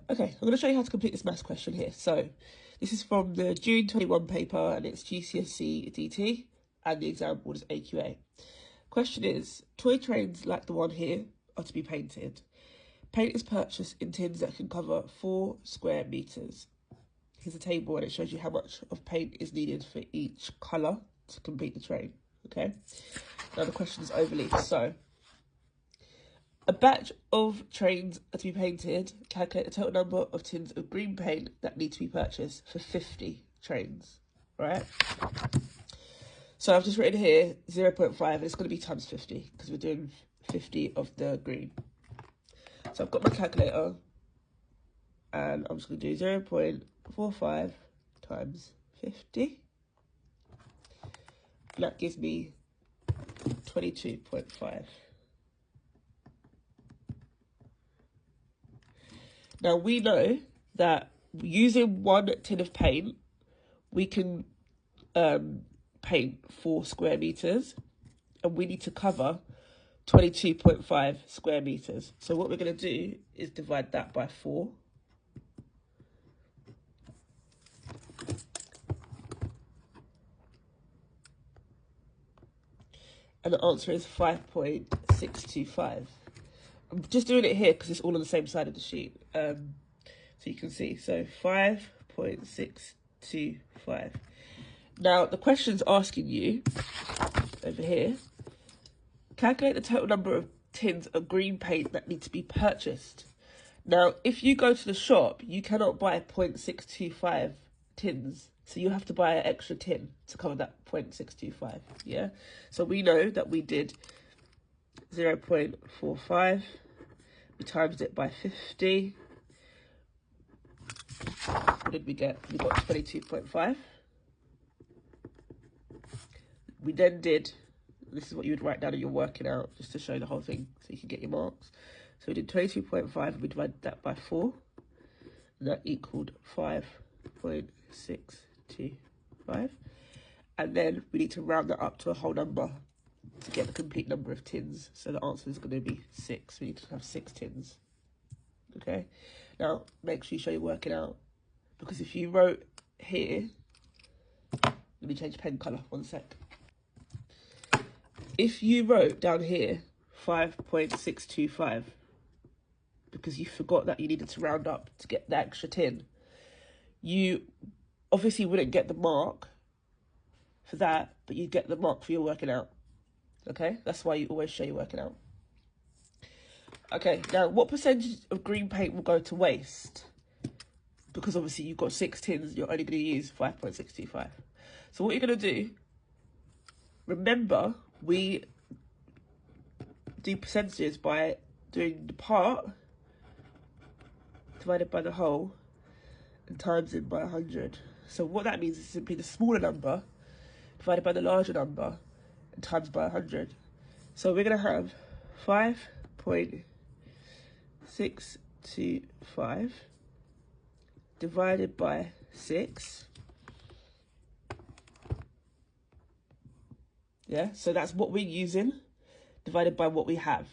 Okay, I'm going to show you how to complete this maths question here. So, this is from the June 21 paper, and it's GCSE DT, and the exam board is AQA. Question is, toy trains like the one here are to be painted. Paint is purchased in tins that can cover 4 square meters. Here's a table and it shows you how much of paint is needed for each colour to complete the train. Okay, now the question is overleaf. So, a batch of trains are to be painted. Calculate the total number of tins of green paint that need to be purchased for 50 trains, right? So I've just written here 0.5, and it's going to be times 50 because we're doing 50 of the green. So I've got my calculator, and I'm just going to do 0.45 times 50. And that gives me 22.5. Now, we know that using 1 tin of paint, we can paint 4 square meters, and we need to cover 22.5 square meters. So what we're going to do is divide that by 4. And the answer is 5.625. I'm just doing it here because it's all on the same side of the sheet. So you can see. So 5.625. Now, the question's asking you, over here, calculate the total number of tins of green paint that need to be purchased. Now, if you go to the shop, you cannot buy 0.625 tins. So you have to buy an extra tin to cover that 0.625, yeah? So we know that we did 0.45, we times it by 50. What did we get? We got 22.5. We then did, this is what you would write down in your working out, just to show the whole thing so you can get your marks. So we did 22.5, and we divided that by 4, and that equaled 5.625. And then we need to round that up to a whole number to get the complete number of tins. So the answer is going to be 6. We need to have 6 tins. Okay, now make sure you show your working out, because if you wrote here, let me change pen colour, 1 sec. If you wrote down here 5.625, because you forgot that you needed to round up to get the extra tin, you obviously wouldn't get the mark for that, but you get the mark for your working out. Okay, that's why you always show your working out. Okay, now what percentage of green paint will go to waste? Because obviously you've got 6 tins, you're only going to use 5.625. So what you're going to do, remember, we do percentages by doing the part divided by the whole and times it by 100. So what that means is simply the smaller number divided by the larger number and times by 100. So we're going to have 5.625 divided by 6. Yeah, so that's what we're using divided by what we have.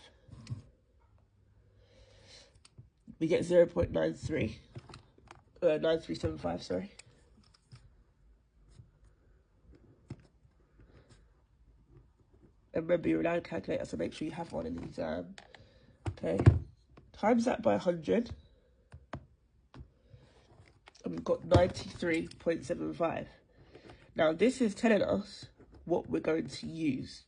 We get 9375, sorry. And remember, you're allowed a calculator, so make sure you have one in the exam. Okay, times that by 100. And we've got 93.75. Now, this is telling us what we're going to use.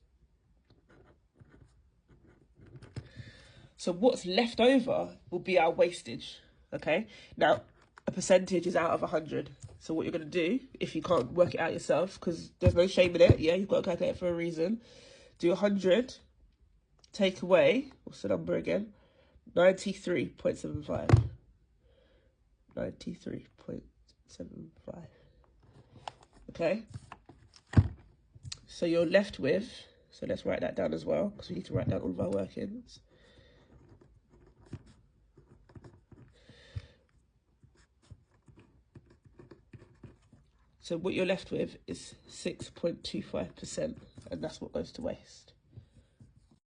So what's left over will be our wastage, okay? Now, a percentage is out of 100. So what you're going to do, if you can't work it out yourself, because there's no shame in it, yeah, you've got to calculate it for a reason, do 100, take away, what's the number again? 93.75. 93.75. Okay? So you're left with, so let's write that down as well, because we need to write down all of our workings. So what you're left with is 6.25%, and that's what goes to waste.